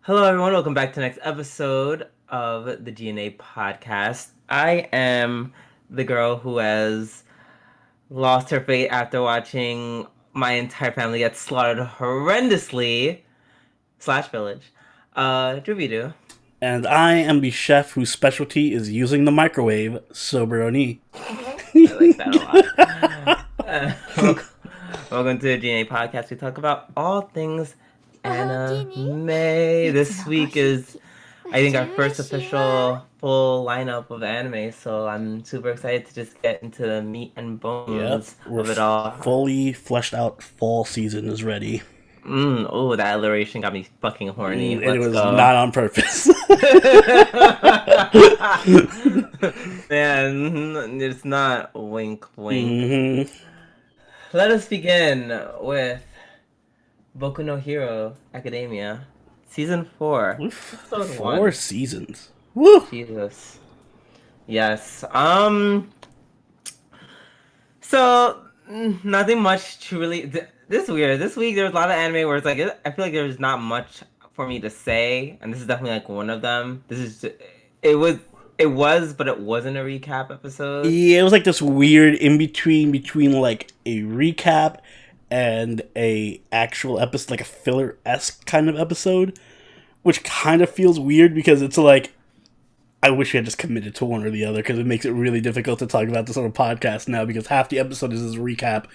Hello, everyone. Welcome back to the next episode of the G&A podcast. I am the girl who has lost her fate after watching my entire family get slaughtered horrendously. Slash village. Doobie-doo. And I am the chef whose specialty is using the microwave, Soberoni. I like that a lot. Welcome to the G&A podcast. We talk about all things anime. This week is, I think, our first official full lineup of anime, so I'm super excited to just get into the meat and bones of it all. Fully fleshed out fall season is ready. Oh, that alliteration got me fucking horny. And it was not on purpose. Man, it's not wink wink. Mm-hmm. Let us begin with Boku no Hero Academia, Season 4. Episode 4 1. seasons. Woo! Jesus. Yes. So, nothing much to really... This is weird. This week, there was a lot of anime where it's like... I feel like there's not much for me to say, and this is definitely like one of them. This is... It was, but it wasn't a recap episode. Yeah, it was like this weird in-between between like a recap and a actual episode, like a filler-esque kind of episode, which kind of feels weird because it's like, I wish we had just committed to one or the other because it makes it really difficult to talk about this on a podcast now because half the episode is this recap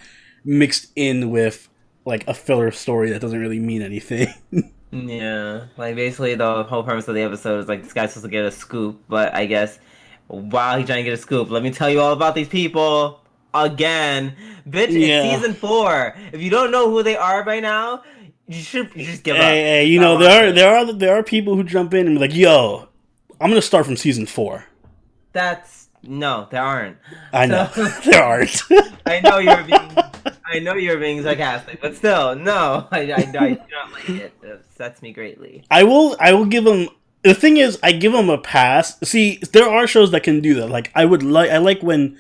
mixed in with like a filler story that doesn't really mean anything. Yeah, like basically the whole premise of the episode is like this guy's supposed to get a scoop, but I guess while he's trying to get a scoop, let me tell you all about these people again. Bitch, Yeah. It's Season 4. If you don't know who they are by now, you just give up. Hey, you know, there are people who jump in and be like, yo, I'm gonna start from Season 4. No, there aren't. I know. There aren't. I know you're being sarcastic, but still, no, I do not like it. It upsets me greatly. I will give them. The thing is, I give them a pass. See, there are shows that can do that. Like I like when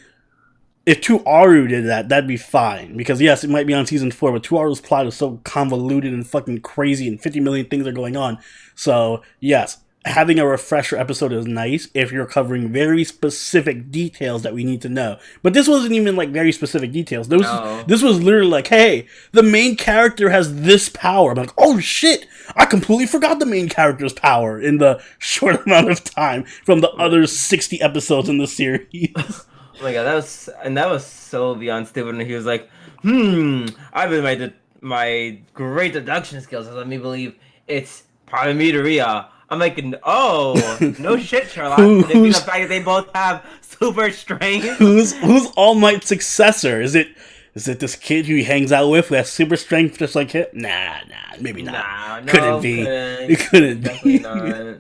if 2Aru did that, that'd be fine because yes, it might be on Season 4, but 2Aru's plot is so convoluted and fucking crazy, and 50 million things are going on. So yes, having a refresher episode is nice if you're covering very specific details that we need to know. But this wasn't even like very specific details. This was literally like, hey, the main character has this power. I'm like, oh shit, I completely forgot the main character's power in the short amount of time from the other 60 episodes in the series. Oh my god, that was so beyond stupid. And he was like, I believe my great deduction skills has let me believe it's Parameteria. I'm like, oh, no shit, Sherlock. The fact that they both have super strength. Who's All Might's successor? Is it this kid who he hangs out with who has super strength just like him? Nah, maybe not. Couldn't be. It couldn't be. Not.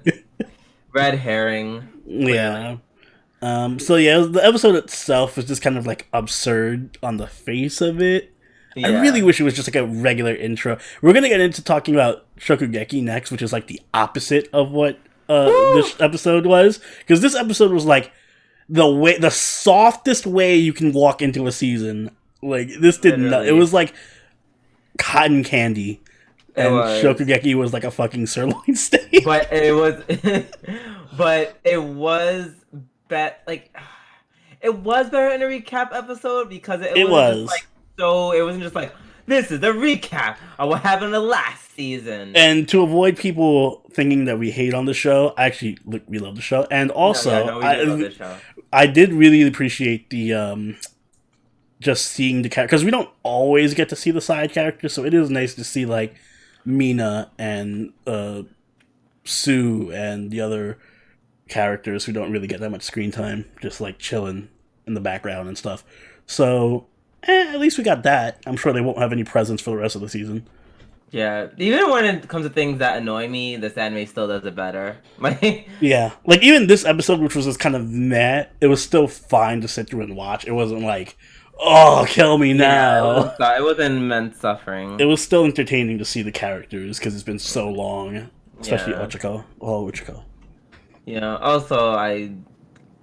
Red herring. Yeah. So yeah, the episode itself was just kind of like absurd on the face of it. Yeah. I really wish it was just like a regular intro. We're gonna get into talking about Shokugeki next, which is like the opposite of what this episode was, because this episode was like the softest way you can walk into a season. Like this did not. It was like cotton candy, and Shokugeki was like a fucking sirloin steak. But it was, like it was better in a recap episode because it was. Just like, so it wasn't just like, this is the recap of what happened in the last season. And to avoid people thinking that we hate on the show, actually, we love the show. And also, I did really appreciate the just seeing the character, because we don't always get to see the side characters, so it is nice to see like Mina and Sue and the other characters who don't really get that much screen time, just like chilling in the background and stuff. So at least we got that. I'm sure they won't have any presence for the rest of the season. Yeah, even when it comes to things that annoy me, this anime still does it better. Yeah, like even this episode, which was just kind of meh, it was still fine to sit through and watch. It wasn't like, oh, kill me now. Yeah, it wasn't immense suffering. It was still entertaining to see the characters because it's been so long, especially Ochako. Oh, Ochako. Yeah. Also, I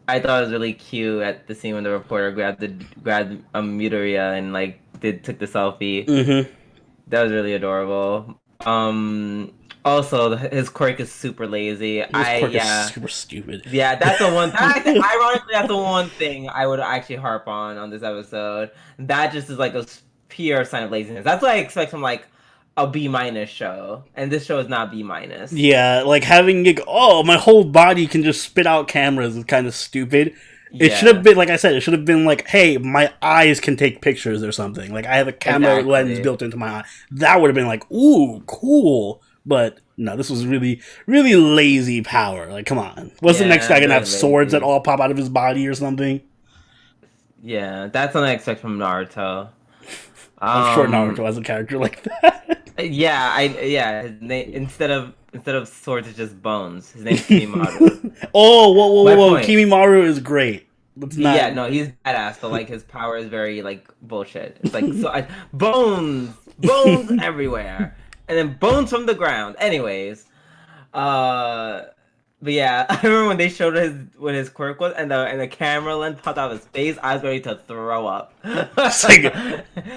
thought it was really cute at the scene when the reporter grabbed Midoriya and like took the selfie. Mm-hmm. That was really adorable. Also, his quirk is super lazy. His quirk is super stupid. Yeah, that's the one. Ironically, that's the one thing I would actually harp on this episode. That just is like a pure sign of laziness. That's what I expect from like a B- show, and this show is not B-. Yeah, like having my whole body can just spit out cameras is kind of stupid. It should have been, like I said, it should have been like, hey, my eyes can take pictures or something. Like, I have a camera lens built into my eye. That would have been like, ooh, cool. But no, this was really, really lazy power. Like, come on. What's the next guy gonna have swords that all pop out of his body or something? Yeah, that's what I expect from Naruto. I'm sure Naruto has a character like that. His name, instead of swords, it's just bones. His name's Kimimaru. Oh, whoa! Kimimaru is great. Yeah, no, he's badass, but like his power is very like bullshit. It's like bones everywhere, and then bones from the ground. Anyways, but yeah, I remember when they showed what his quirk was, and the camera lens popped out of his face. I was ready to throw up. It's like,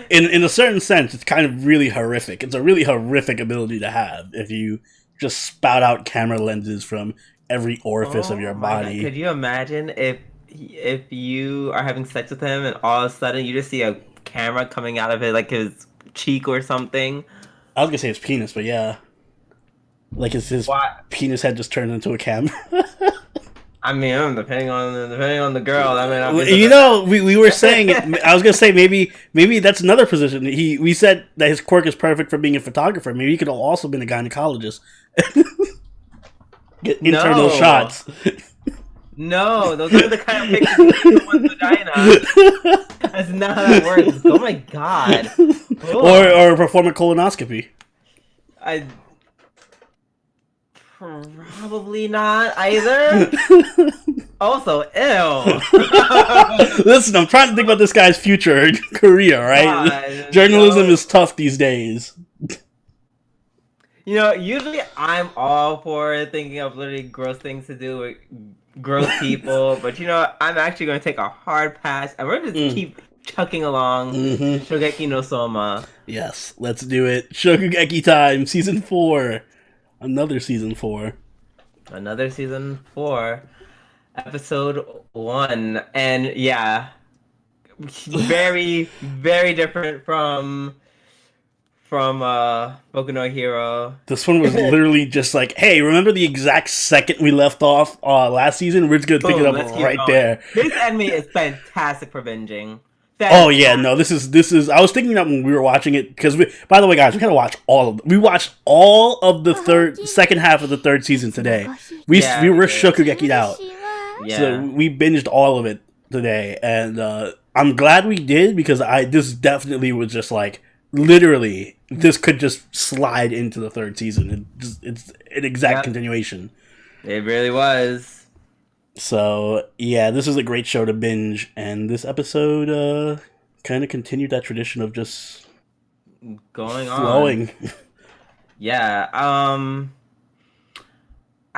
in a certain sense, it's kind of really horrific. It's a really horrific ability to have if you just spout out camera lenses from every orifice of your body. God. Could you imagine if you are having sex with him and all of a sudden you just see a camera coming out of it, like his cheek or something? I was gonna say his penis, but yeah. Like, is his penis head just turned into a camera? I mean, depending on the girl. I mean, we were saying. I was gonna say maybe that's another position. We said that his quirk is perfect for being a photographer. Maybe he could have also been a gynecologist. Get internal shots. No, those are the kind of pictures of someone's vagina. That's not how that works. Oh my god. Or perform a colonoscopy. Probably not either. Also, ew. Listen, I'm trying to think about this guy's future career, right? Journalism is tough these days. You know, usually I'm all for thinking of literally gross things to do with gross people, but you know, I'm actually going to take a hard pass, and we're going to just keep chucking along. Shokugeki no Soma. Yes, let's do it. Shokugeki time, season 4. Another season 4. Episode 1. And yeah, very, very different from Boku no Hero. This one was literally just like, hey, remember the exact second we left off last season? We're just going to pick it up right there. This anime is fantastic for binging. Oh yeah, no, this is. I was thinking that when we were watching it, because by the way, guys, we gotta watch all of them. We watched all of the second half of the 3rd season today. We were Shokugeki'd out, so we binged all of it today, and I'm glad we did, because this definitely was just like, literally, this could just slide into the 3rd season. It's an exact continuation. It really was. So, yeah, this is a great show to binge, and this episode kind of continued that tradition of just flowing. Yeah, I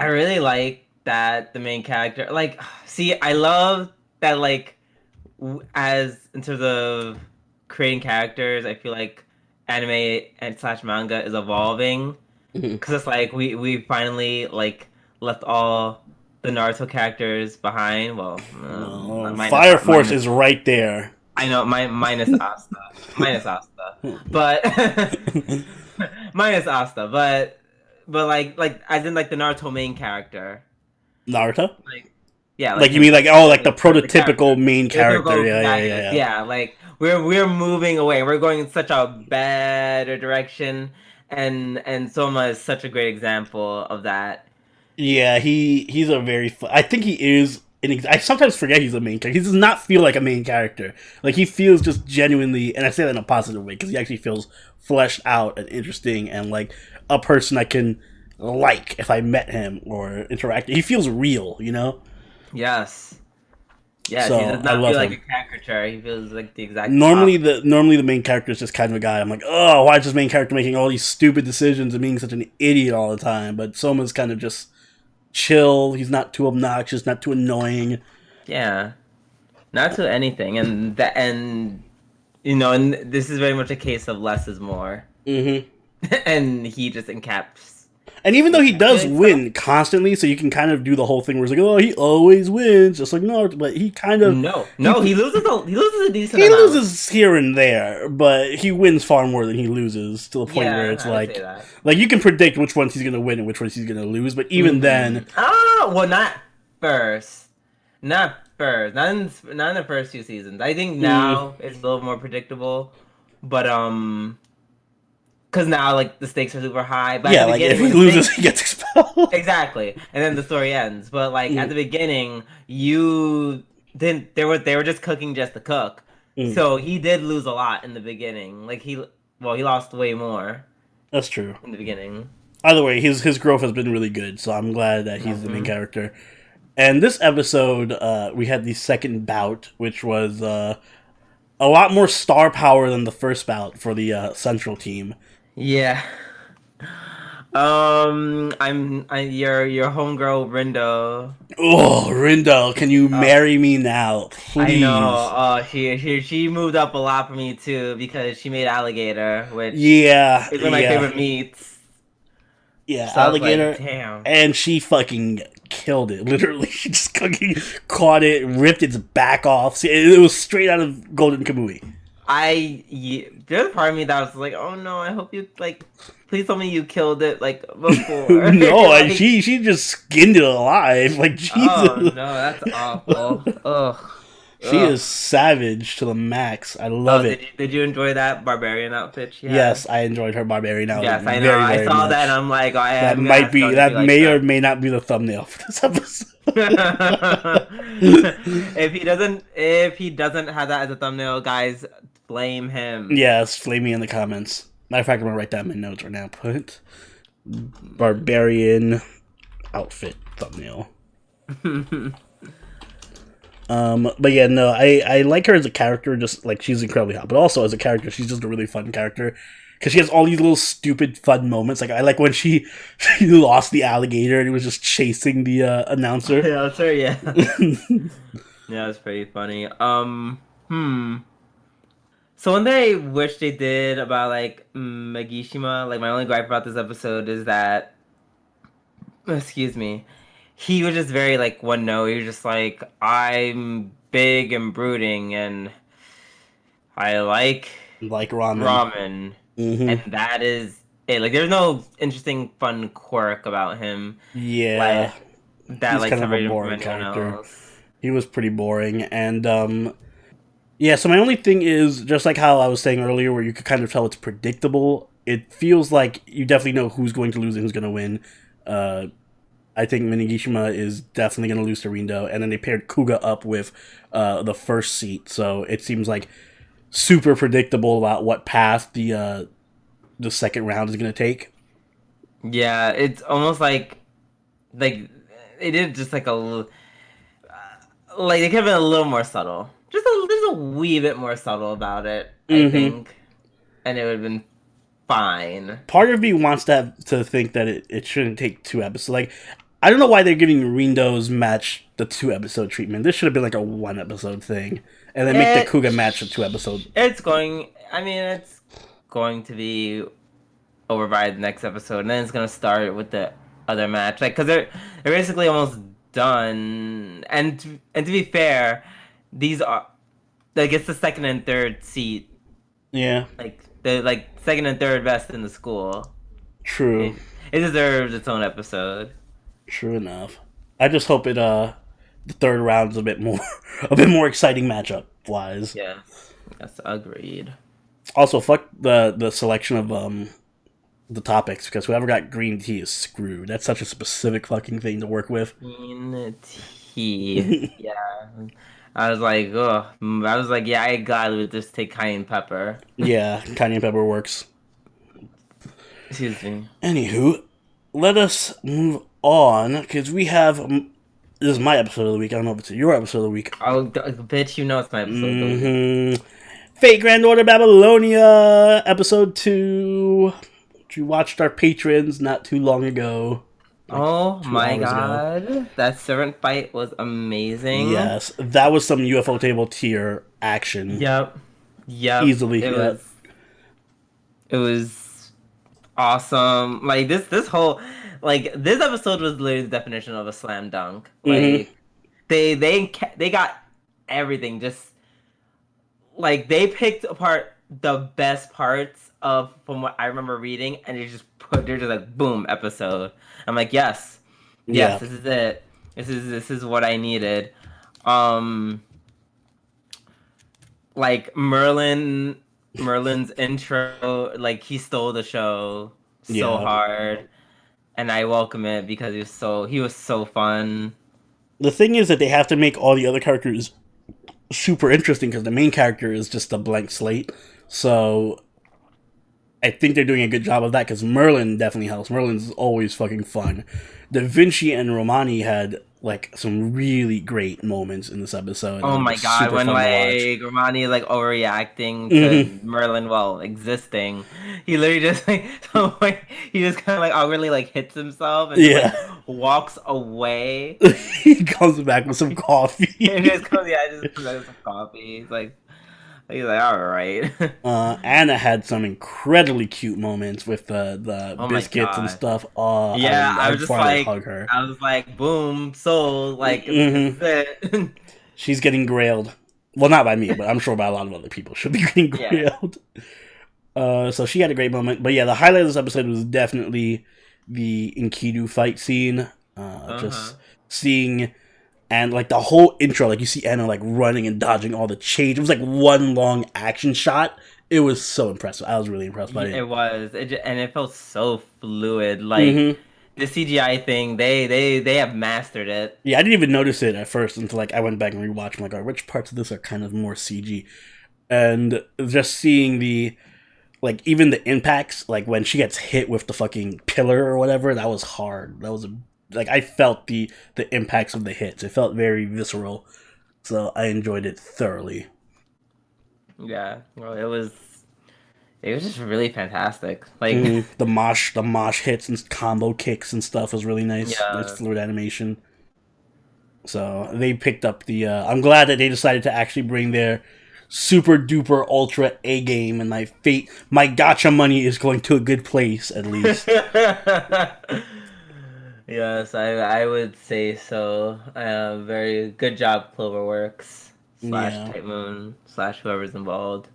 really like that the main character, like, see, I love that, like, as in terms of creating characters, I feel like anime and / manga is evolving, because it's like, we finally, like, left all the Naruto characters behind. Well, Fire Force is right there. I know, minus Asta. But minus Asta, but like as in like the Naruto main character. Naruto? Yeah, like you mean like the prototypical main character. Yeah. Like we're moving away. We're going in such a better direction, and Soma is such a great example of that. Yeah, he's a very. I think he is. I sometimes forget he's a main character. He does not feel like a main character. Like, he feels just genuinely, and I say that in a positive way, because he actually feels fleshed out and interesting, and like a person I can like if I met him or interact. He feels real, you know? Yes. Yes, so, he does not feel like a caricature. He feels like the exact normally the main character is just kind of a guy. I'm like, oh, why is this main character making all these stupid decisions and being such an idiot all the time? But Soma's kind of just chill. He's not too obnoxious, not too annoying. Yeah, not to anything, and you know, and this is very much a case of less is more. Mm-hmm. And he just encaps. And even though he does win constantly, so you can kind of do the whole thing where it's like, oh, he always wins, just like Naruto, but he kind of he loses a decent he amount. loses here and there, but he wins far more than he loses, to the point where it's like you can predict which ones he's gonna win and which ones he's gonna lose, but even then, not first, not in the first 2 seasons. I think now it's a little more predictable, but because now, like, the stakes are super high. But yeah, like, if he loses, he gets expelled. Exactly. And then the story ends. But, like, at the beginning, they were just cooking just to cook. So he did lose a lot in the beginning. Like, he lost way more. That's true. In the beginning. Either way, his growth has been really good, so I'm glad that he's the main character. And this episode, we had the second bout, which was a lot more star power than the first bout for the Central team. Yeah. I'm your homegirl Rindo. Oh, Rindo, can you marry me now, please? I know. She moved up a lot for me too because she made alligator, which is one of my favorite meats. Yeah, so alligator. Like, damn. And she fucking killed it. Literally, she just caught it, ripped its back off. It was straight out of Golden Kamui. There's a part of me that was like, oh no, I hope you, like, please tell me you killed it, like, before. No, like, she just skinned it alive. Like, Jesus. Oh no, that's awful. Ugh. She is savage to the max. I love it. Did you enjoy that Barbarian outfit she had? Yes, I enjoed her Barbarian outfit. Yes, I know. Very, very I saw much. That and I'm like, that may or may not be the thumbnail for this episode. if he doesn't have that as a thumbnail, guys, blame him. Yes, flame me in the comments. Matter of fact, I'm gonna write that in my notes right now. Put Barbarian outfit thumbnail. But yeah, no, I like her as a character, just like she's incredibly hot, but also as a character, she's just a really fun character because she has all these little stupid fun moments. Like I like when she lost the alligator and it was just chasing the announcer. Yeah, that's her. Yeah, yeah, it's pretty funny. So one thing I wish they did about like Magishima, like my only gripe about this episode is that, excuse me, he was just very like one note. He was just like, I'm big and brooding and I like ramen. Mm-hmm. And that is it. Like there's no interesting fun quirk about him. Yeah. Like, that he's like kind of a boring character. He was pretty boring and yeah, so my only thing is, just like how I was saying earlier, where you could kind of tell it's predictable, it feels like you definitely know who's going to lose and who's going to win. I think Minigishima is definitely going to lose to Rindo, and then they paired Kuga up with the first seat, so it seems like super predictable about what path the second round is going to take. Yeah, it's almost like they did just like like they could have been a little more subtle. Just a wee bit more subtle about it, I think, and it would have been fine. Part of me wants to think that it shouldn't take 2 episodes. Like, I don't know why they're giving Rindo's match the 2-episode treatment. This should have been like a 1-episode thing, and then make the Kuga match a 2-episode. It's going to be over by the next episode, and then it's going to start with the other match, like because they're basically almost done. And to be fair, these are like it's the second and third seat. Yeah. Like the second and third best in the school. True. It deserves its own episode. True enough. I just hope it the third round is a bit more exciting matchup wise. Yeah. Yes, agreed. Also, fuck the selection of the topics, because whoever got green tea is screwed. That's such a specific fucking thing to work with. Green tea. Yeah. I was like, yeah, I gotta just take cayenne pepper. Yeah, cayenne pepper works. Excuse me. Anywho, let us move on, because we have... This is my episode of the week. I don't know if it's your episode of the week. Oh, bitch, you know it's my episode of the week. Fate Grand Order Babylonia, episode 2. Which we watched our patrons not too long ago. Oh my god. That servant fight was amazing. Yes. That was some UFO table tier action. Yep. Easily. It was awesome. Like this whole like this episode was literally the definition of a slam dunk. Mm-hmm. Like they got everything. Just like they picked apart the best parts of from what I remember reading, and they're just like boom episode. I'm like yes, Yeah. this is it. This is what I needed. Like Merlin's intro, like he stole the show so hard, and I welcome it because he was so fun. The thing is that they have to make all the other characters super interesting because the main character is just a blank slate. So I think they're doing a good job of that because Merlin definitely helps. Merlin's always fucking fun. Da Vinci and Romani had like some really great moments in this episode. Oh my god, when like Romani is like overreacting to Merlin while existing, he literally just like he just kind of like awkwardly like hits himself and like, walks away. He comes back with some coffee. And just comes with some coffee. He's like all right. Anna had some incredibly cute moments with the biscuits and stuff. Yeah, I was just like, hug her. I was like, boom, soul, like she's getting grailed. Well, not by me, but I'm sure by a lot of other people. She'll be getting grailed. So she had a great moment. But yeah, the highlight of this episode was definitely the Enkidu fight scene. Just seeing. And, like, the whole intro, like, you see Anna, like, running and dodging all the change. It was, like, one long action shot. It was so impressive. I was really impressed by it. It was. And it felt so fluid. Like, the CGI thing, they have mastered it. Yeah, I didn't even notice it at first until, like, I went back and rewatched. I'm like, oh, which parts of this are kind of more CG? And just seeing the, like, even the impacts, like, when she gets hit with the fucking pillar or whatever, that was hard. That was like, I felt the impacts of the hits. It felt very visceral. So I enjoyed it thoroughly. Yeah. Well, it was just really fantastic. Like the mosh hits and combo kicks and stuff was really nice. Yeah. Nice fluid animation. So they picked up the I'm glad that they decided to actually bring their super duper ultra A game, and my gacha money is going to a good place at least. Yes, I would say so. Very good job, Cloverworks / Type Moon / whoever's involved.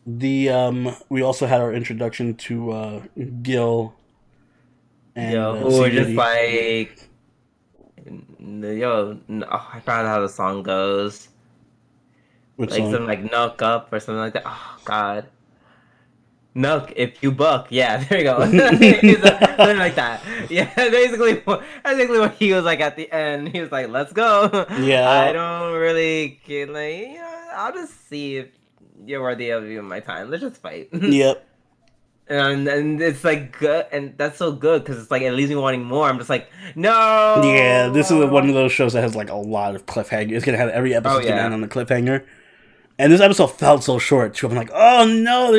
We also had our introduction to Gil and who were just like I forgot how the song goes. Which like song? Something like Knock Up or something like that. Oh god. Nook, if you buck, yeah, there you go. Something like that. Yeah, basically what he was like at the end. He was like, "Let's go." Yeah, I don't really get like, I'll just see if you're worthy of my time. Let's just fight. Yep. And it's like good, and that's so good because it's like it leaves me wanting more. I'm just like, no. Yeah, this is one of those shows that has like a lot of cliffhanger. It's gonna have every episode gonna end on the cliffhanger, and this episode felt so short too. I'm like, oh no,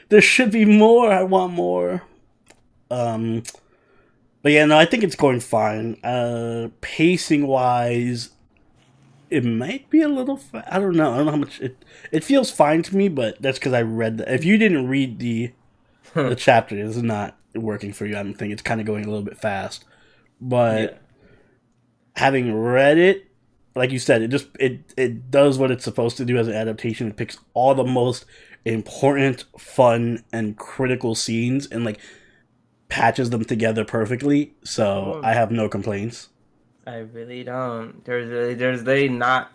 there should be more. I want more. But yeah, no, I think it's going fine. Pacing wise, it might be a little. I don't know. I don't know how much it feels fine to me, but that's because I read. If you didn't read the chapter, this is not working for you. I think it's kind of going a little bit fast. But having read it, like you said, it does what it's supposed to do as an adaptation. It picks all the most important, fun, and critical scenes and like patches them together perfectly. So I have no complaints. I really don't. There's really not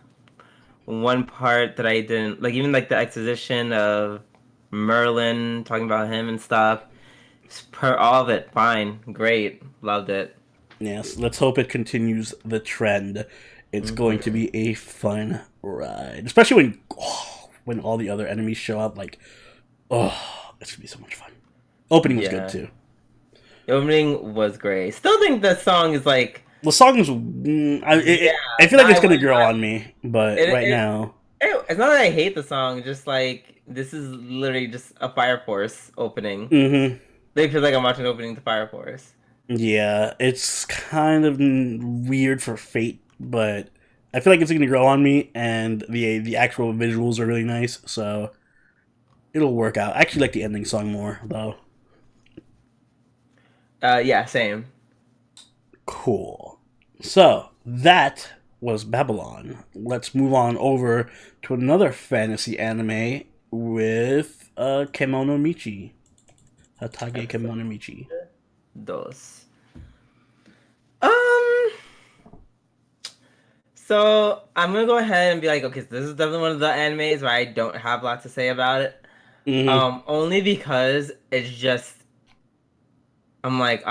one part that I didn't like. Even like the exposition of Merlin talking about him and stuff. All of it, fine, great, loved it. Yes, let's hope it continues the trend. It's going to be a fun ride, especially when all the other enemies show up. Like, it's gonna be so much fun. Opening was good too. The opening was great. Still think the song is like the song's. I feel like it's gonna grow on me, but right now it's not that I hate the song. Just like this is literally just a Fire Force opening. They feel like I'm watching opening to Fire Force. Yeah, it's kind of weird for Fate, but I feel like it's going to grow on me, and the actual visuals are really nice, so it'll work out. I actually like the ending song more, though. Yeah, same. Cool. So that was Babylon. Let's move on over to another fantasy anime with Kemono Michi. Haatage Episode Kemono Michi. dos. Um. So I'm gonna go ahead and be like, okay, so this is definitely one of the animes where I don't have a lot to say about it. Mm-hmm. Only because it's just I'm like,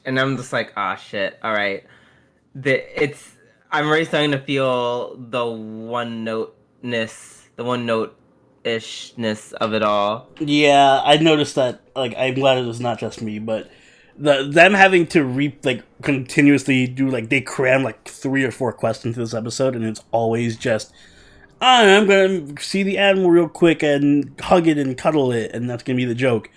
and I'm just like, shit. All right, it's I'm already starting to feel the one note ishness of it all. Yeah, I noticed that. Like, I'm glad it was not just me, but them having to continuously do like they cram like 3 or 4 questions into this episode, and it's always just I'm gonna see the animal real quick and hug it and cuddle it, and that's gonna be the joke.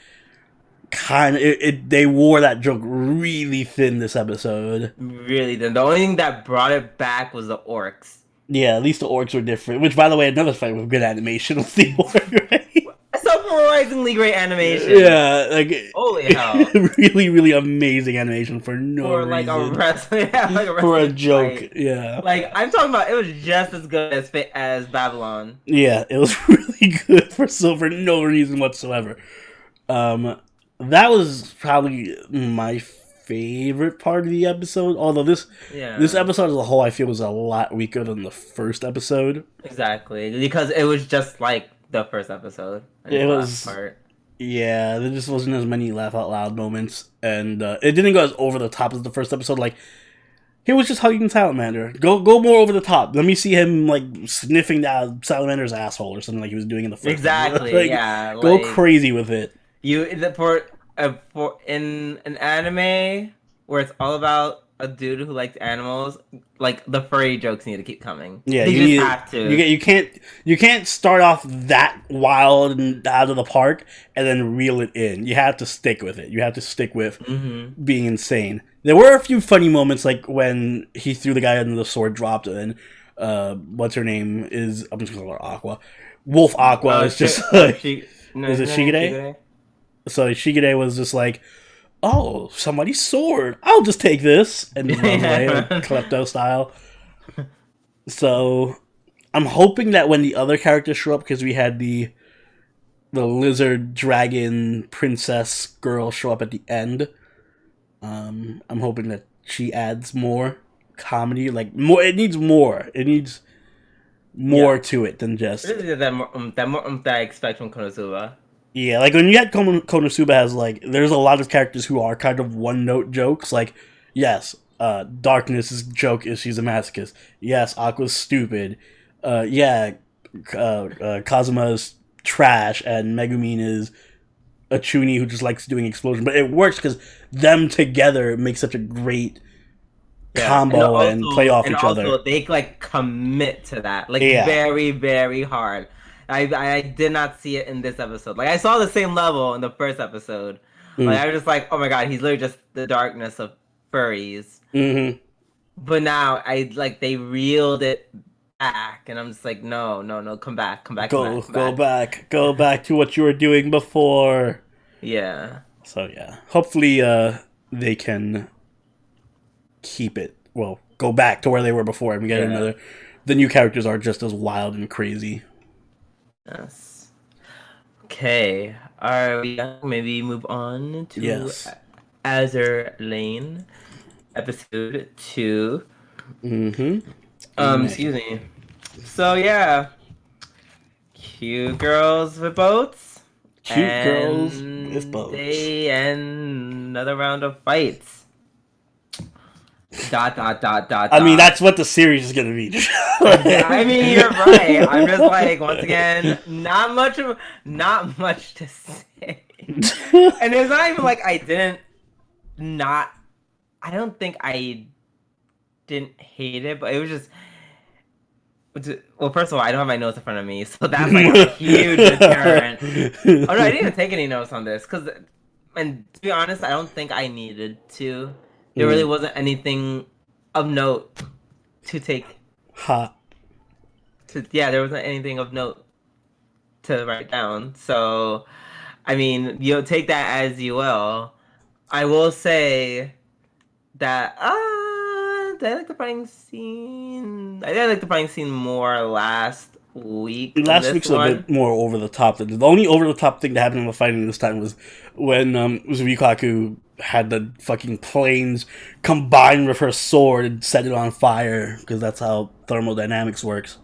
They wore that joke really thin this episode. Really, the only thing that brought it back was the orcs. Yeah, at least the orcs were different. Which, by the way, another fight with good animation with the orc, right? Surprisingly great animation. Yeah, like holy hell, really, really amazing animation for no for like reason. a wrestling, For a joke, fight. Yeah. Like I'm talking about, it was just as good as Babylon. Yeah, it was really good for no reason whatsoever. That was probably my favorite part of the episode. Although this episode as a whole, I feel was a lot weaker than the first episode. Exactly, because it was just like the first episode. It was part. Yeah, there just wasn't as many laugh out loud moments, and it didn't go as over the top as the first episode. Like he was just hugging Salamander. Go more over the top. Let me see him like sniffing down Salamander's asshole or something like he was doing in the first. Exactly. Like, yeah. Go crazy with it. For in an anime where it's all about a dude who likes animals, like the furry jokes need to keep coming. Yeah, you just have to. You can't start off that wild and out of the park and then reel it in. You have to stick with it. You have to stick with being insane. There were a few funny moments, like when he threw the guy and the sword dropped, and what's her name is I'm just gonna call her Aqua. Wolf Aqua is just like is it Shigure? So Shigure was just like, oh, somebody's sword. I'll just take this. And run away, like Klepto style. So I'm hoping that when the other characters show up, because we had the lizard dragon princess girl show up at the end, I'm hoping that she adds more comedy. Like more, it needs more. It needs more to it than just that I expect from Konosuba. Yeah, like when you had Konosuba has like, there's a lot of characters who are kind of one-note jokes. Like, yes, Darkness's joke is she's a masochist. Yes, Aqua's stupid. Kazuma's trash, and Megumin is a chuny who just likes doing explosions. But it works because them together make such a great combo and play off each other. Also, they like commit to that very, very hard. I did not see it in this episode. Like I saw the same level in the first episode. Like I was just like, oh my god, he's literally just the darkness of furries. Mm-hmm. But now they reeled it back, and I'm just like, no, come back. Go back to what you were doing before. Yeah. So yeah, hopefully they can keep it. Well, go back to where they were before and get another. The new characters are just as wild and crazy. Yes. Okay. Are we gonna maybe move on to Azur Lane, episode 2? Mm-hmm. Excuse me. So yeah, cute girls with boats. Girls with boats. They end another round of fights. ... I mean, that's what the series is gonna be. I mean, you're right. I'm just like, once again, not much to say. And it's not even like I don't think I didn't hate it, but it was just, well, first of all, I don't have my notes in front of me, so that's like a huge deterrent. Oh no, I didn't even take any notes on this, and to be honest, I don't think I needed to. There really wasn't anything of note to take. There wasn't anything of note to write down. So, I mean, you'll take that as you will. I will say that I like the fighting scene. I did like the fighting scene more last week than Last this week's a one. bit more over the top. The only over the top thing that happened in the fighting this time was when Zuikaku had the fucking planes combine with her sword and set it on fire, because that's how thermodynamics works.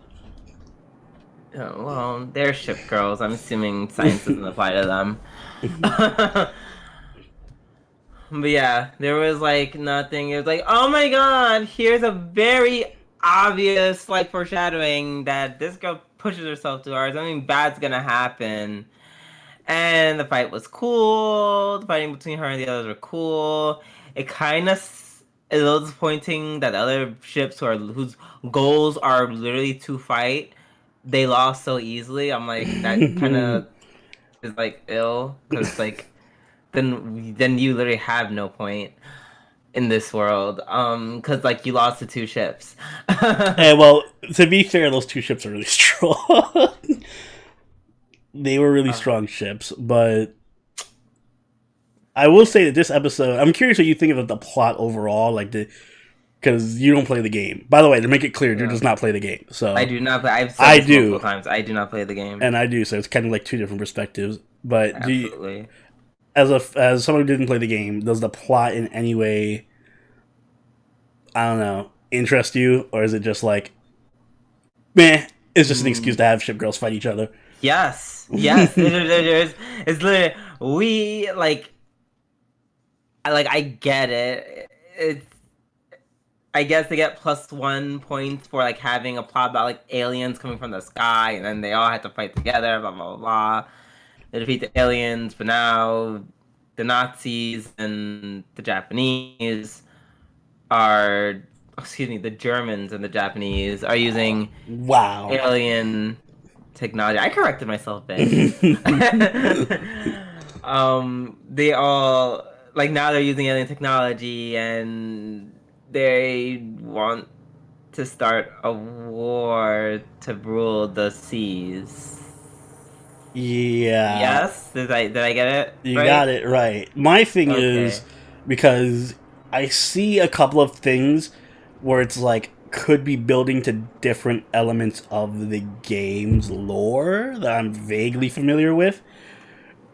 Oh, well, they're ship girls. I'm assuming science doesn't apply to them. But yeah, there was like nothing. It was like, oh my god, here's a very obvious like foreshadowing that this girl pushes herself too hard. Something bad's gonna happen. And the fight was cool. The fighting between her and the others were cool. It kind of is a little disappointing that the other ships whose goals are literally to fight, they lost so easily. I'm like, that kind of is like ill, because like then you literally have no point in this world, because like you lost to two ships. And well, to be fair, those two ships are really strong. They were really strong ships, but I will say that this episode, I'm curious what you think of the plot overall, like because you don't play the game. By the way, to make it clear, Drew does not play the game. So I do not play. I've said this multiple times. I do not play the game, and I do. So it's kind of like two different perspectives. But absolutely. As someone who didn't play the game, does the plot in any way, I don't know, interest you, or is it just like, meh? It's just an excuse to have ship girls fight each other. Yes. It's literally we like. I get it. It's. I guess they get +1 points for like having a plot about like aliens coming from the sky, and then they all had to fight together. Blah blah blah. They defeat the aliens, but now the Nazis and the Japanese are, the Germans and the Japanese are using alien technology. I corrected myself there. They all like now they're using alien technology, and they want to start a war to rule the seas. Yeah. Yes? Did I get it? You got it right. My thing is, because I see a couple of things where it's like, could be building to different elements of the game's lore that I'm vaguely familiar with.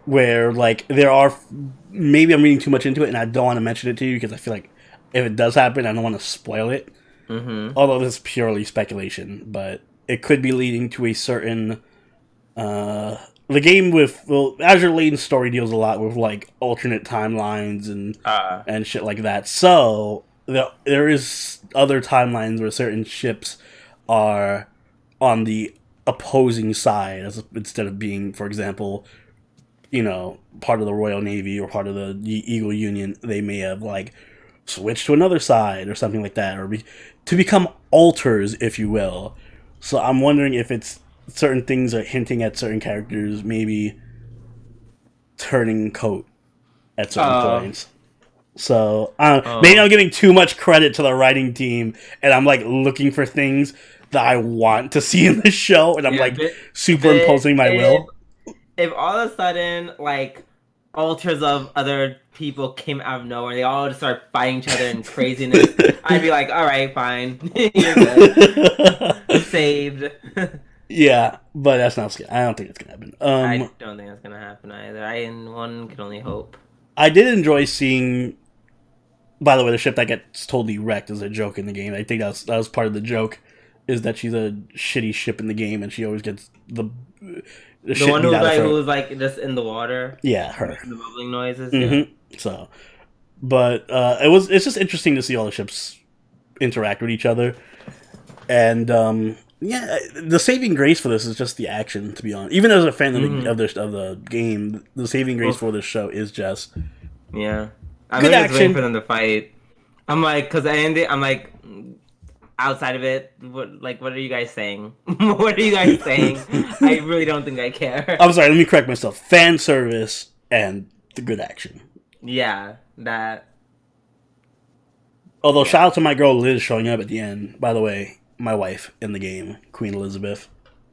Where, like, there are... Maybe I'm reading too much into it, and I don't want to mention it to you, because I feel like if it does happen, I don't want to spoil it. Mm-hmm. Although this is purely speculation, but it could be leading to a certain... the game with Azur Lane's story deals a lot with like alternate timelines and shit like that. So there is other timelines where certain ships are on the opposing side, instead of being, for example, part of the Royal Navy or part of the Eagle Union. They may have like switched to another side or something like that, or to become alters, if you will. So I'm wondering if it's certain things are hinting at certain characters maybe turning coat at certain points. So maybe I'm giving too much credit to the writing team, and I'm like looking for things that I want to see in the show, and I'm superimposing my will. If all of a sudden like alters of other people came out of nowhere, they all just start fighting each other in craziness, I'd be like, all right, fine, you're good, saved. Yeah, but that's not. I don't think it's gonna happen. I don't think that's gonna happen either. One can only hope. I did enjoy seeing. By the way, the ship that gets totally wrecked is a joke in the game. I think that was part of the joke, is that she's a shitty ship in the game, and she always gets the one who was like just in the water. Yeah, her. The bubbling noises. Mm-hmm. Yeah. So, but it's just interesting to see all the ships interact with each other, and yeah, the saving grace for this is just the action, to be honest. Even as a fan of the game, the saving grace for this show is just I'm just waiting for them to fight. I'm like, because I'm like, outside of it, what are you guys saying? What are you guys saying? I really don't think I care. I'm sorry, let me correct myself. Fan service and the good action. Yeah, that. Although, shout out to my girl Liz showing up at the end. By the way, my wife in the game, Queen Elizabeth,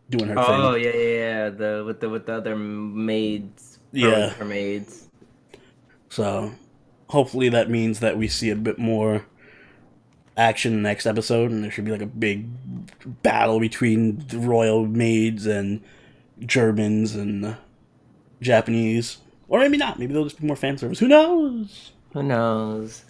doing her thing. Oh yeah. With the other maids. Yeah, her maids. So, hopefully that means that we see a bit more action next episode, and there should be like a big battle between the royal maids and Germans and Japanese. Or maybe not. Maybe there'll just be more fan service. Who knows? Who knows?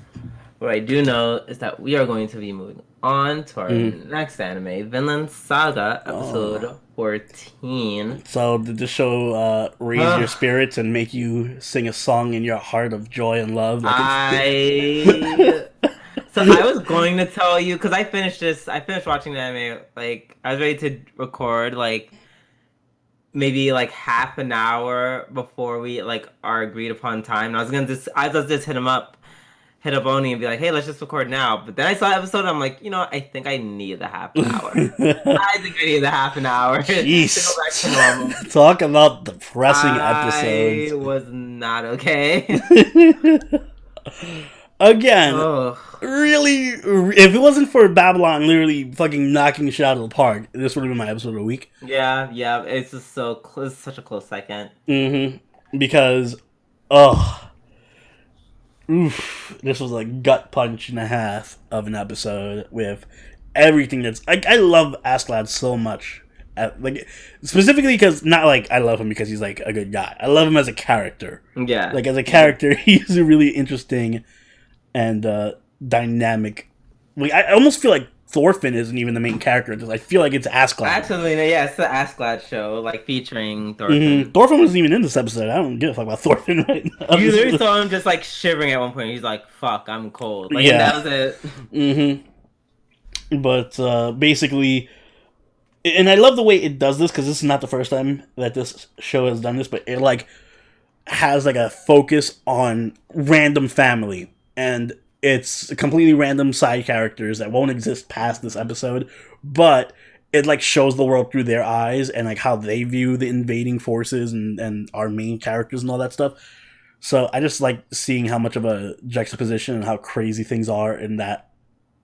What I do know is that we are going to be moving on to our next anime, Vinland Saga, episode 14. So did this show raise your spirits and make you sing a song in your heart of joy and love? So I was going to tell you, because I finished watching the anime, like, I was ready to record, like, maybe, like, half an hour before we, like, our agreed upon time. And I was just hit up Oni and be like, hey, let's just record now. But then I saw the episode, and I'm like, you know what? I think I need the half an hour. I think I need the half an hour Jeez. to go back to normal. Talk about depressing episodes. I was not okay. Again, really, if it wasn't for Babylon literally fucking knocking shit out of the park, this would have been my episode of the week. Yeah, it's just so close, such a close second. Because, this was a gut punch and a half of an episode with everything that's... I love Askeladd so much. Like, specifically because, not like I love him because he's like a good guy. I love him as a character. Yeah. Like, as a character, he's a really interesting and dynamic. Like, I almost feel like Thorfinn isn't even the main character. I feel like it's Askeladd. Actually, yeah, it's the Askeladd show, like featuring Thorfinn. Thorfinn wasn't even in this episode. I don't give a fuck about Thorfinn right now. You literally saw him just like shivering at one point. He's like, "Fuck, I'm cold." Like, yeah, that was it. But basically, and I love the way it does this because this is not the first time that this show has done this, but it like has like a focus on random family. And it's completely random side characters that won't exist past this episode, but it like shows the world through their eyes and like how they view the invading forces and our main characters and all that stuff. So I just like seeing how much of a juxtaposition and how crazy things are in that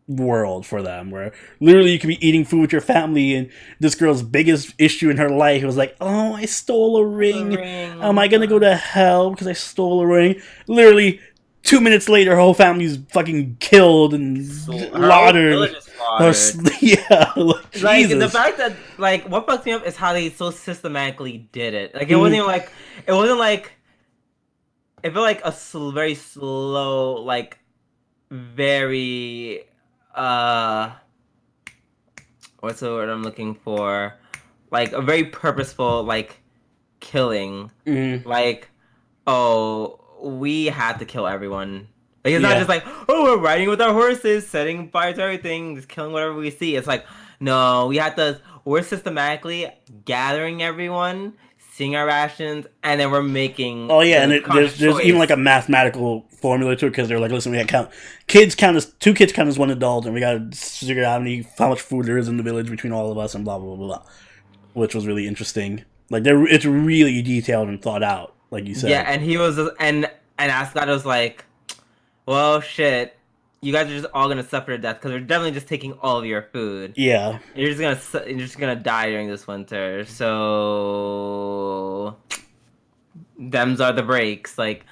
world for them, where literally you could be eating food with your family and this girl's biggest issue in her life was like, oh, I stole a ring. Am I gonna go to hell because I stole a ring? Literally 2 minutes later, her whole family's fucking killed and slaughtered. Yeah, like the fact that like what fucks me up is how they so systematically did it. Like it wasn't like it felt like a very slow, like very what's the word I'm looking for? Like a very purposeful like killing. Like we had to kill everyone. Like, it's not just like, oh, we're riding with our horses, setting fire to everything, just killing whatever we see. It's like, no, we're systematically gathering everyone, seeing our rations, and then we're making... Oh, yeah, and there's even like a mathematical formula to it, because they're like, listen, we gotta count... Two kids count as one adult, and we gotta figure out how much food there is in the village between all of us, and blah, blah, blah, blah. Which was really interesting. Like, it's really detailed and thought out. Like you said. Yeah, and he was, and Askeladd was like, well, shit, you guys are just all gonna suffer to death because we're definitely just taking all of your food. Yeah. You're just gonna die during this winter. So, them's are the breaks. Like,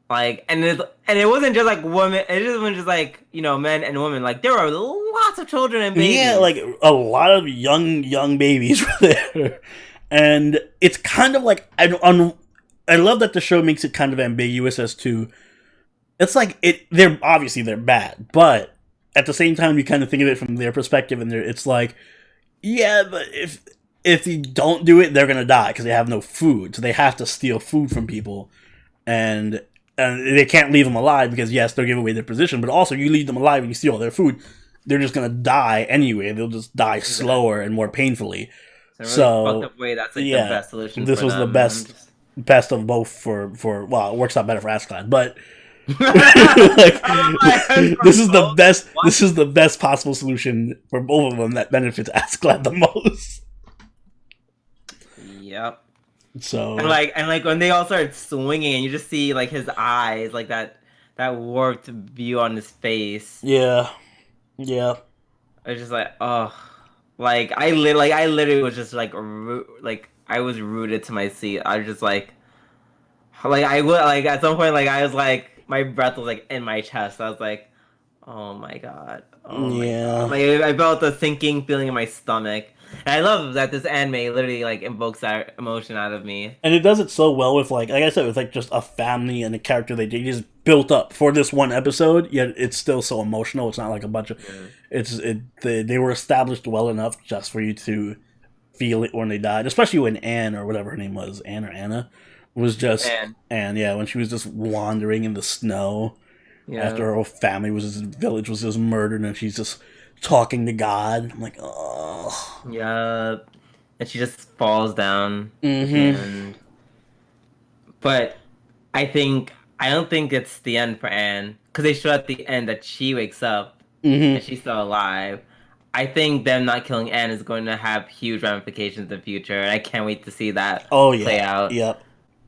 and it wasn't just like women. It just wasn't just like men and women. Like there were lots of children and babies. Yeah, like a lot of young babies were there. And it's kind of like I love that the show makes it kind of ambiguous as to it's like they're bad, but at the same time you kind of think of it from their perspective, and it's like, yeah, but if you don't do it, they're gonna die because they have no food, so they have to steal food from people, and they can't leave them alive because yes, they'll give away their position, but also you leave them alive and you steal all their food, they're just gonna die anyway. They'll just die slower and more painfully. So fucked up way, that's like the best solution. This was the best of both for well, it works out better for Askeladd, but this is the best possible solution for both of them that benefits Askeladd the most. Yep. So and like when they all started swinging and you just see like his eyes, like that warped view on his face. Yeah. It's just like, oh. Like I literally was just like I was rooted to my seat. I was just like, Like I would like at some point like I was like my breath was like in my chest. I was like, oh my god, oh my Yeah. god. Like I felt the sinking feeling in my stomach. And I love that this anime literally like invokes that emotion out of me. And it does it so well with like I said, with like just a family and a character they just built up for this one episode. Yet it's still so emotional. It's not like a bunch of. They were established well enough just for you to feel it when they died, especially when Anne or whatever her name was, Anne or Anna, was just Anne. Yeah, when she was just wandering in the snow after her whole family village was just murdered, and she's just talking to God. I'm like, oh. Yeah. And she just falls down. Mm-hmm. And but I don't think it's the end for Anne because they show at the end that she wakes up and she's still alive. I think them not killing Anne is going to have huge ramifications in the future, and I can't wait to see that play out. Yep.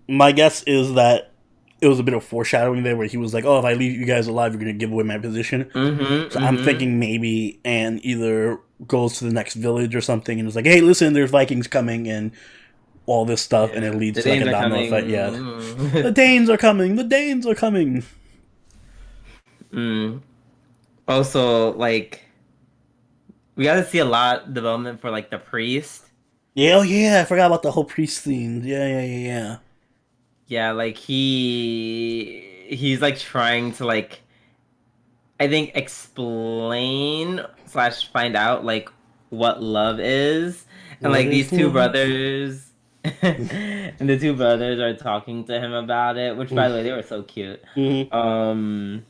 My guess is that it was a bit of foreshadowing there where he was like, oh, if I leave you guys alive, you're going to give away my position. I'm thinking maybe Anne either goes to the next village or something and is like, hey, listen, there's Vikings coming and all this stuff, and it leads to like a domino effect. Yeah. The Danes are coming! The Danes are coming! Also, like, we got to see a lot of development for like the priest. Yeah, oh yeah, I forgot about the whole priest theme. Yeah. Yeah, like he's like trying to like I think explain / find out like what love is. And like these two brothers and the two brothers are talking to him about it, which by the way they were so cute. And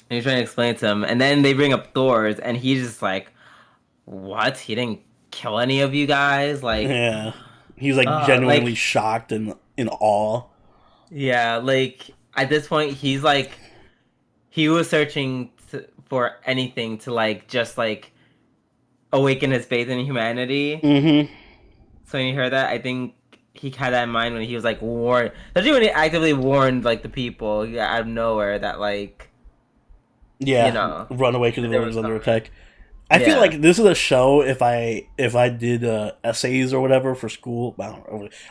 he's trying to explain it to him, and then they bring up Thor's and he's just like, what? He didn't kill any of you guys? Like, yeah. He's like genuinely shocked and in awe. Yeah, like at this point, he's like, he was searching for anything to like just like awaken his faith in humanity. So when you heard that, I think he had that in mind when he was like warned, especially when he actively warned like the people out of nowhere that like, run away because the village was under attack. I feel like this is a show. If I did essays or whatever for school,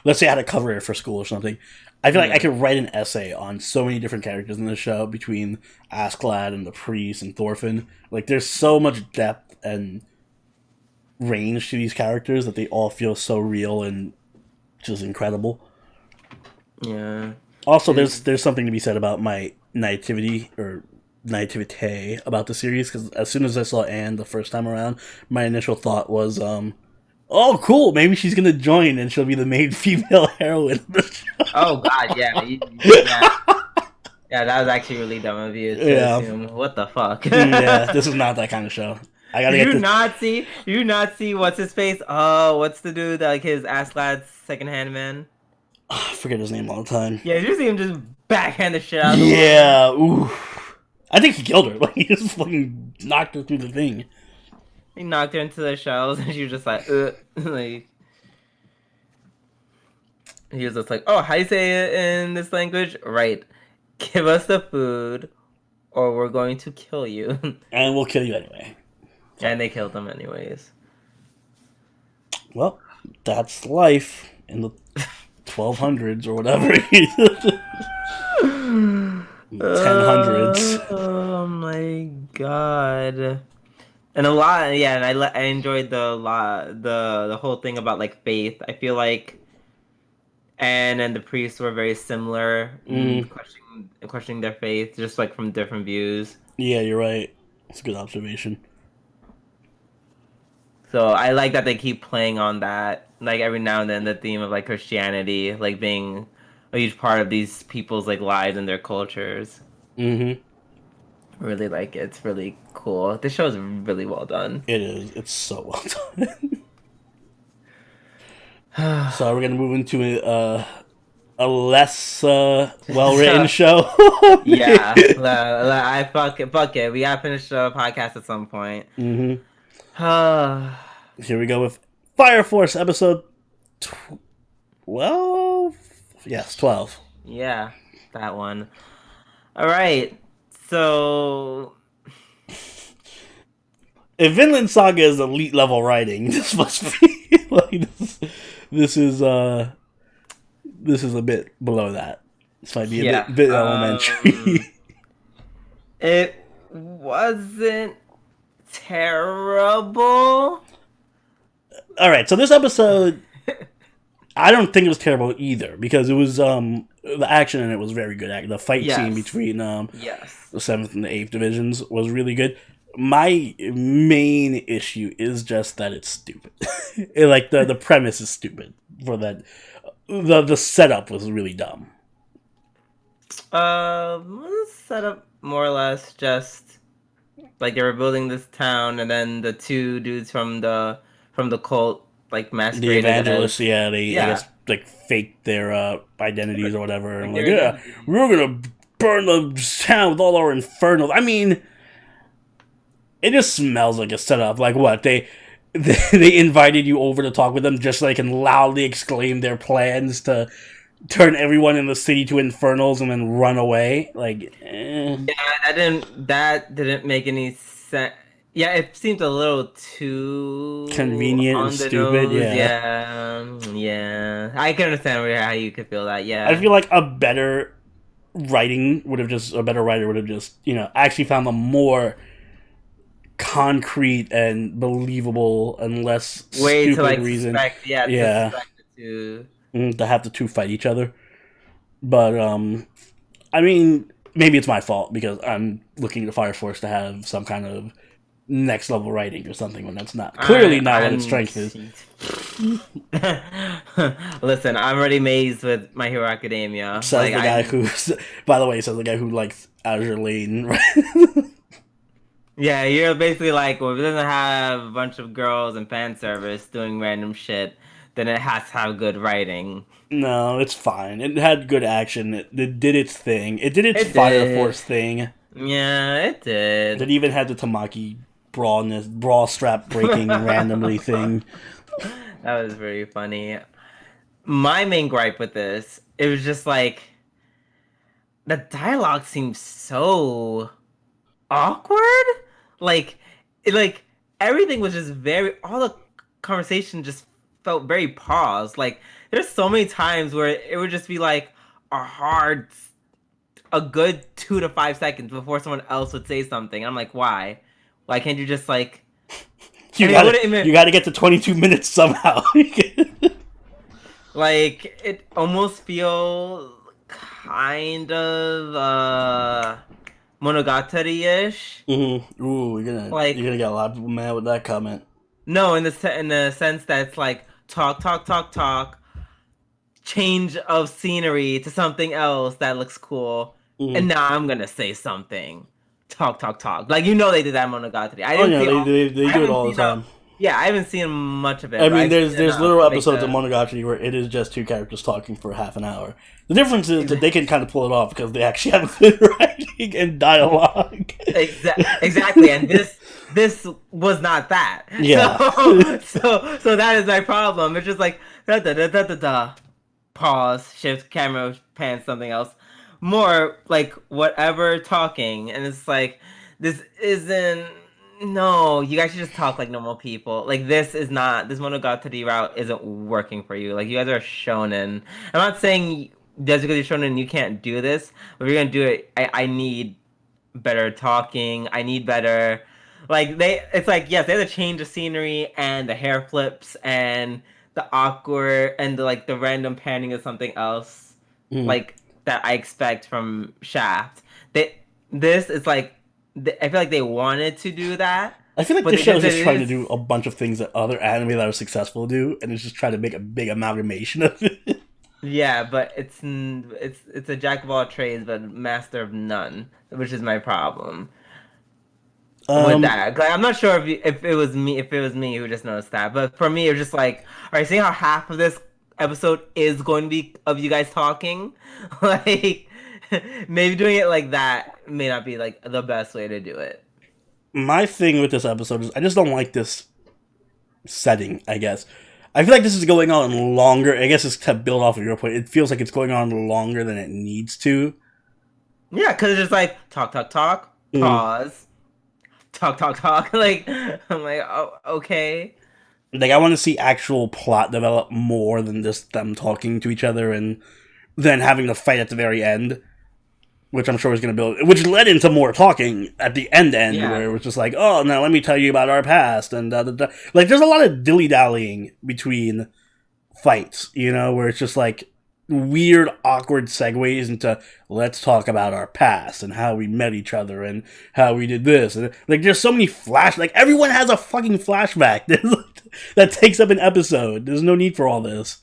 let's say I had to cover it for school or something, I feel like I could write an essay on so many different characters in the show between Askeladd and the priest and Thorfinn. Like, there's so much depth and range to these characters that they all feel so real and just incredible. Yeah. Also, there's something to be said about my naivete about the series, because as soon as I saw Anne the first time around, my initial thought was, oh, cool, maybe she's gonna join and she'll be the main female heroine of the show. Oh god, yeah. Yeah, that was actually really dumb of you to assume. What the fuck? Yeah, this is not that kind of show. I gotta you not see what's his face? Oh, what's the dude that like his Askeladd's second-hand man? I forget his name all the time. Yeah, you see him just backhand the shit out of the Yeah, ooh. I think he killed her. Like, he just fucking knocked her through the thing. He knocked her into the shells, and she was just like, like. He was just like, oh, how do you say it in this language? Right. Give us the food, or we're going to kill you. And we'll kill you anyway. So. And they killed him anyways. Well, that's life in the 1200s or whatever. 1000s. Oh my god. And a lot, yeah, and I enjoyed the whole thing about like faith. I feel like Anne and the priest were very similar, questioning their faith, just like from different views. Yeah, you're right. That's a good observation. So I like that they keep playing on that, like every now and then, the theme of like Christianity, like being a huge part of these people's like lives and their cultures. I really like it. It's really cool. This show is really well done. It is. It's so well done. So we're gonna move into a less well-written show. Yeah, fuck it. We gotta finish the podcast at some point. Here we go with Fire Force episode 12. Yes, 12. Yeah, that one. All right. So, if Vinland Saga is elite level writing, this must be like this is this is a bit below that. This might be a Yeah. bit elementary. It wasn't terrible. All right, so this episode, I don't think it was terrible either because it was the action in it was very good. The fight scene between yes. the 7th and the 8th divisions was really good. My main issue is just that it's stupid. Like the premise is stupid for that. The setup was really dumb. Setup more or less just like they were building this town, and then the two dudes from the cult like masqueraded. The evangelists, I guess like faked their identities or whatever. And we're gonna burn the town with all our infernals. I mean, it just smells like a setup. Like what they invited you over to talk with them just so they can loudly exclaim their plans to turn everyone in the city to infernals and then run away. Like, yeah, that didn't make any sense. Yeah, it seemed a little too convenient and stupid. Nose. Yeah. I can understand how you could feel that. Yeah, I feel like a better writer would have just actually found a more concrete and believable and less way stupid to reason. To have the two fight each other. But I mean, maybe it's my fault because I'm looking to Fire Force to have some kind of next level writing or something when that's not clearly not what its strength is. Listen, I'm already amazed with My Hero Academia. Says the guy who likes Azur Lane, right? Yeah, you're basically like, well, if it doesn't have a bunch of girls and fan service doing random shit, then it has to have good writing. No, it's fine. It had good action. It did its thing. It did its Fire Force thing. Yeah, it did. It even had the Tamaki bra strap breaking randomly thing. That was very funny. My main gripe with this, it was just like, the dialogue seemed so awkward. Like everything was just all the conversation just felt very paused. Like there's so many times where it would just be like a good 2 to 5 seconds before someone else would say something. I'm like, why can't you just like you gotta get to 22 minutes somehow. Like it almost feels kind of Monogatari-ish. Mm-hmm. Ooh, you're gonna get a lot of people mad with that comment. No, in the sense that it's like talk, change of scenery to something else that looks cool, and now I'm gonna say something. Talk. Like they did that in Monogatari. They do it all the time. Yeah, I haven't seen much of it. I mean, there's literal episodes of Monogatari where it is just two characters talking for half an hour. The difference is that they can kind of pull it off because they actually have good writing and dialogue. Exactly, and this was not that. Yeah. So that is my problem. It's just like da. Pause, shift, camera, pan, something else. More like whatever talking, and it's like this isn't. No, you guys should just talk like normal people. Like this Monogatari route isn't working for you. Like you guys are shonen. I'm not saying just because you're shonen you can't do this, but if you're gonna do it, I need better talking. I need better. Like it's like yes, they have to change the scenery and the hair flips and the awkward and the random panning of something else, like that I expect from Shaft. This is like. I feel like they wanted to do that. I feel like this show is just trying to do a bunch of things that other anime that are successful do, and it's just trying to make a big amalgamation of it. Yeah, but it's a jack of all trades, but master of none, which is my problem with that. Like, I'm not sure if it was me who just noticed that, but for me, it was just like, all right, seeing how half of this episode is going to be of you guys talking, like. Maybe doing it like that may not be like the best way to do it. My thing with this episode is I just don't like this setting, I guess. I feel like this is going on longer. I guess it's to build off of your point. It feels like it's going on longer than it needs to. Yeah, because it's just like talk, pause, talk. Like, I'm like, oh, okay. Like, I want to see actual plot develop more than just them talking to each other and then having to fight at the very end, which I'm sure is going to build, which led into more talking at the end, where it was just like, oh, now let me tell you about our past, and like, there's a lot of dilly-dallying between fights, you know, where it's just like weird, awkward segues into let's talk about our past and how we met each other and how we did this, and like there's so many like everyone has a fucking flashback that takes up an episode. There's no need for all this.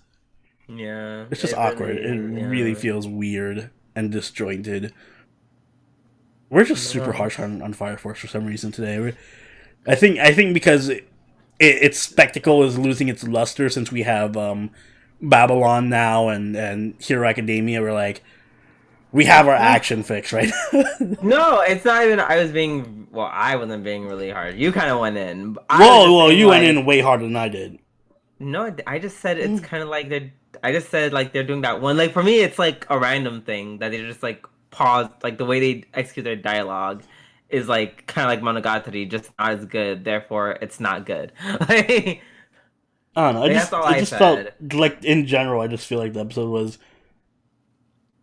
Yeah, it's just awkward. It really feels weird and disjointed. We're just super harsh on Fire Force for some reason today. I think because its spectacle is losing its luster since we have Babylon now and Hero Academia. We're like, we have our action fix, right? No, it's not even. I wasn't being really hard. You kind of went in. Well, you went in way harder than I did. No, I just said it's kind of like they're doing that one. Like, for me, it's like a random thing that they just like pause. Like, the way they execute their dialogue is like kind of like Monogatari, just not as good. Therefore, it's not good. I don't know. I just felt like, in general, I just feel like the episode was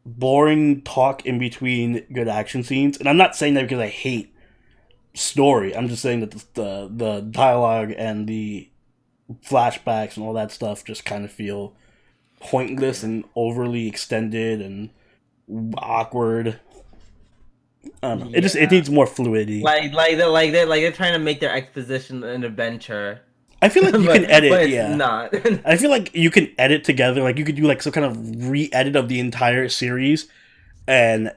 boring talk in between good action scenes. And I'm not saying that because I hate story. I'm just saying that the dialogue and the flashbacks and all that stuff just kind of feel pointless and overly extended and awkward. I don't know. It needs more fluidity. Like they're trying to make their exposition an adventure. I feel like you can edit, but it's not. I feel like you can edit together. Like, you could do like some kind of re-edit of the entire series and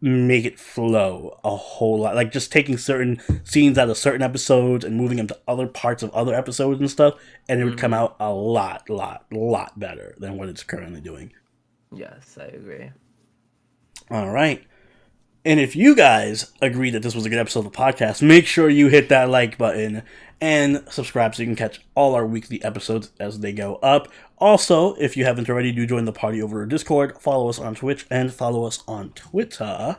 make it flow a whole lot. Like, just taking certain scenes out of certain episodes and moving them to other parts of other episodes and stuff, and it would come out a lot better than what it's currently doing. Yes, I agree. All right. And if you guys agree that this was a good episode of the podcast, make sure you hit that like button and subscribe so you can catch all our weekly episodes as they go up. Also, if you haven't already, do join the party over at Discord, follow us on Twitch, and follow us on Twitter.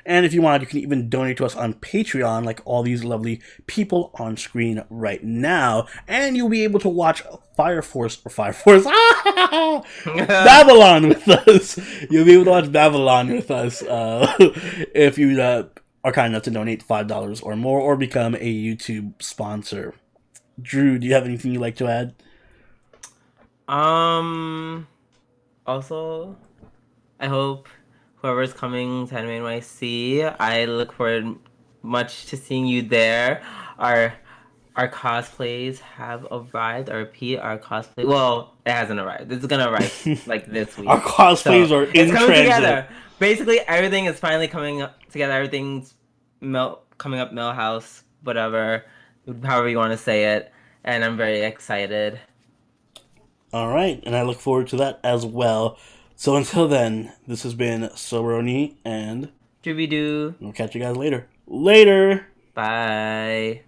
And if you want, you can even donate to us on Patreon, like all these lovely people on screen right now. And you'll be able to watch Babylon with us. You'll be able to watch Babylon with us if you are kind enough to donate $5 or more or become a YouTube sponsor. Drew, do you have anything you'd like to add? Also, I hope whoever's coming to Anime NYC, I look forward much to seeing you there. Our cosplays have arrived. I repeat, our cosplay. Well, it hasn't arrived. It's gonna arrive like this week. Our cosplays are in transit. Together. Basically, everything is finally coming up together. Everything's coming up Millhouse, whatever, however you want to say it. And I'm very excited. All right, and I look forward to that as well. So until then, this has been Soberoni and Doobie-doo. We'll catch you guys later. Later! Bye.